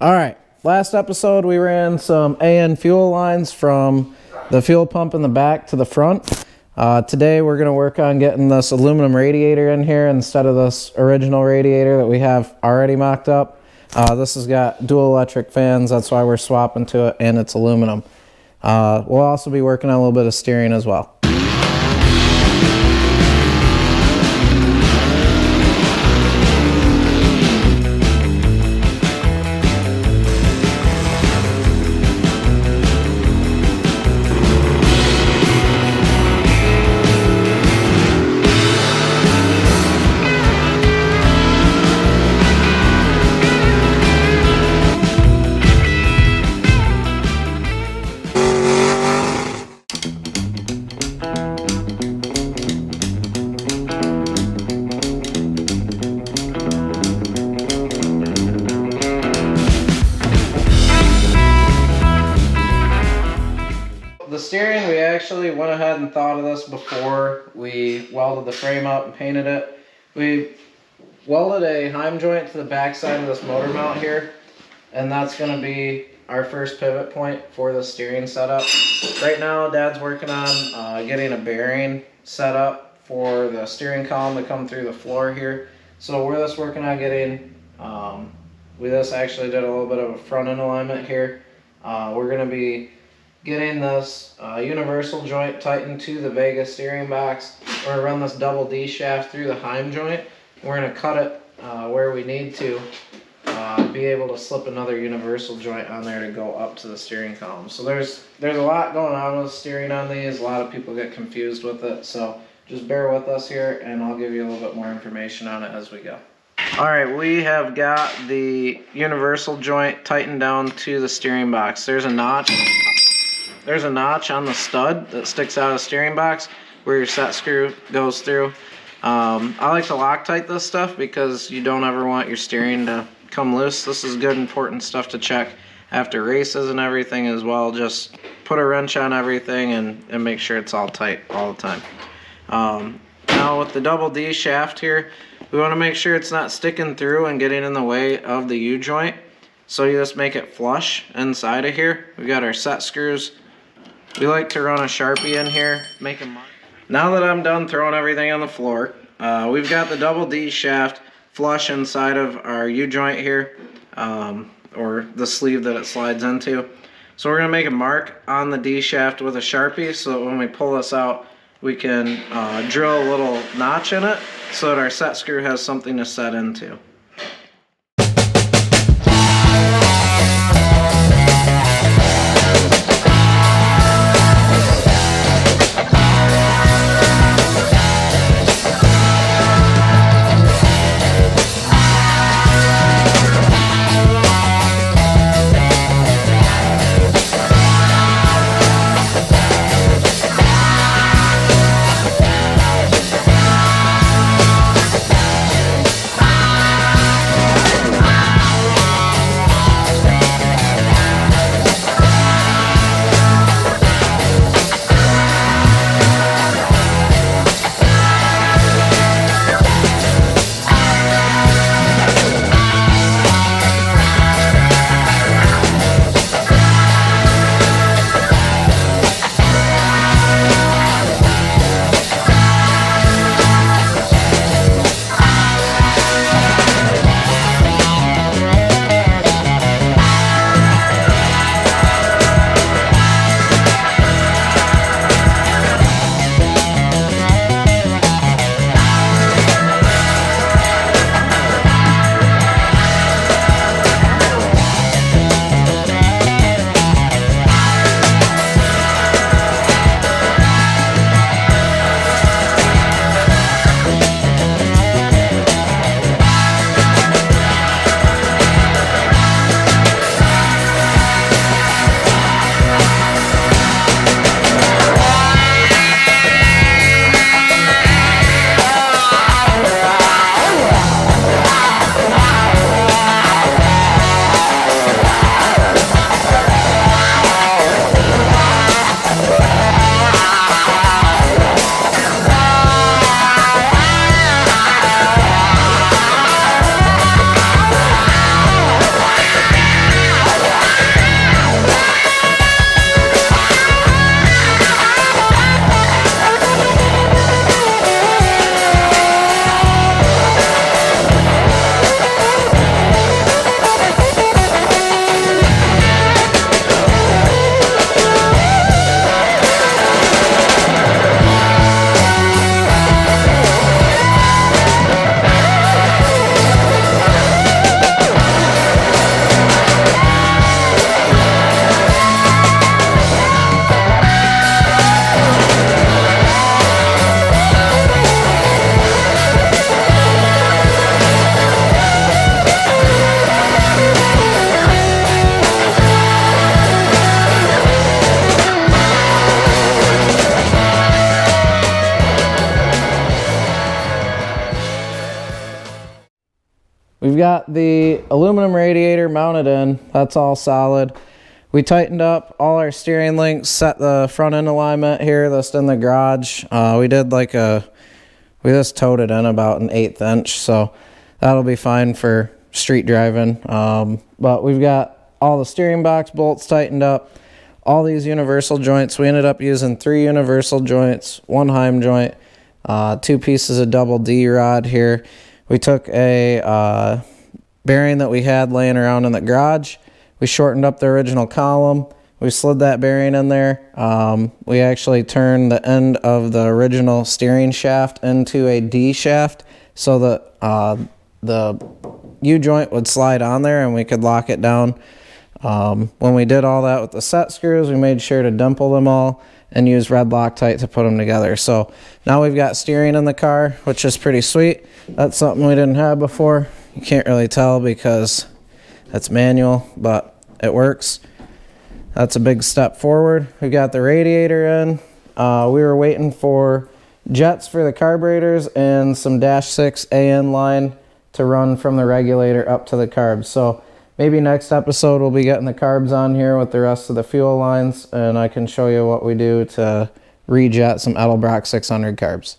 All right, last episode we ran some AN fuel lines from the fuel pump in the back to the front. Today we're going to work on getting this aluminum radiator in here instead of this original radiator that we have already mocked up. This has got dual electric fans, that's why we're swapping to it, and it's aluminum. We'll also be working on a little bit of steering as well. The steering, we actually went ahead and thought of this before we welded the frame up and painted it. We welded a Heim joint to the back side of this motor mount here, and that's going to be our first pivot point for the steering setup. Right now, Dad's working on getting a bearing set up for the steering column to come through the floor here. So we're just working on getting, we just actually did a little bit of a front end alignment here. We're going to be getting this universal joint tightened to the Vega steering box. We're going to run this double D shaft through the Heim joint. We're going to cut it where we need to be able to slip another universal joint on there to go up to the steering column. So there's a lot going on with steering on these. A lot of people get confused with it, so just bear with us here and I'll give you a little bit more information on it as we go. Alright, we have got the universal joint tightened down to the steering box. There's a notch on the stud that sticks out of the steering box where your set screw goes through. I like to Loctite this stuff because you don't ever want your steering to come loose. This is good, important stuff to check after races and everything as well. Just put a wrench on everything and make sure it's all tight all the time. Now with the double D shaft here, we want to make sure it's not sticking through and getting in the way of the U-joint. So you just make it flush inside of here. We got our set screws. We like to run a Sharpie in here, make a mark. Now that I'm done throwing everything on the floor, we've got the double D shaft flush inside of our U-joint here, or the sleeve that it slides into. So we're going to make a mark on the D shaft with a Sharpie so that when we pull this out, we can drill a little notch in it so that our set screw has something to set into. we've got the aluminum radiator mounted in. That's all solid. We tightened up all our steering links, set the front end alignment here that's in the garage. We just towed it in about an 1/8 inch, so that'll be fine for street driving. But we've got all the steering box bolts tightened up, all these universal joints. We ended up using 3 universal joints, 1 Heim joint, 2 pieces of double D rod here. We took a bearing that we had laying around in the garage. We shortened up the original column. We slid that bearing in there. We actually turned the end of the original steering shaft into a D shaft so that the U-joint would slide on there and we could lock it down. When we did all that with the set screws, we made sure to dimple them all and use red Loctite to put them together. So now we've got steering in the car, which is pretty sweet. That's something we didn't have before. You can't really tell because it's manual, but it works. That's a big step forward. We got the radiator in. We were waiting for jets for the carburetors and some dash 6 AN line to run from the regulator up to the carbs. So maybe next episode we'll be getting the carbs on here with the rest of the fuel lines, and I can show you what we do to rejet some Edelbrock 600 carbs.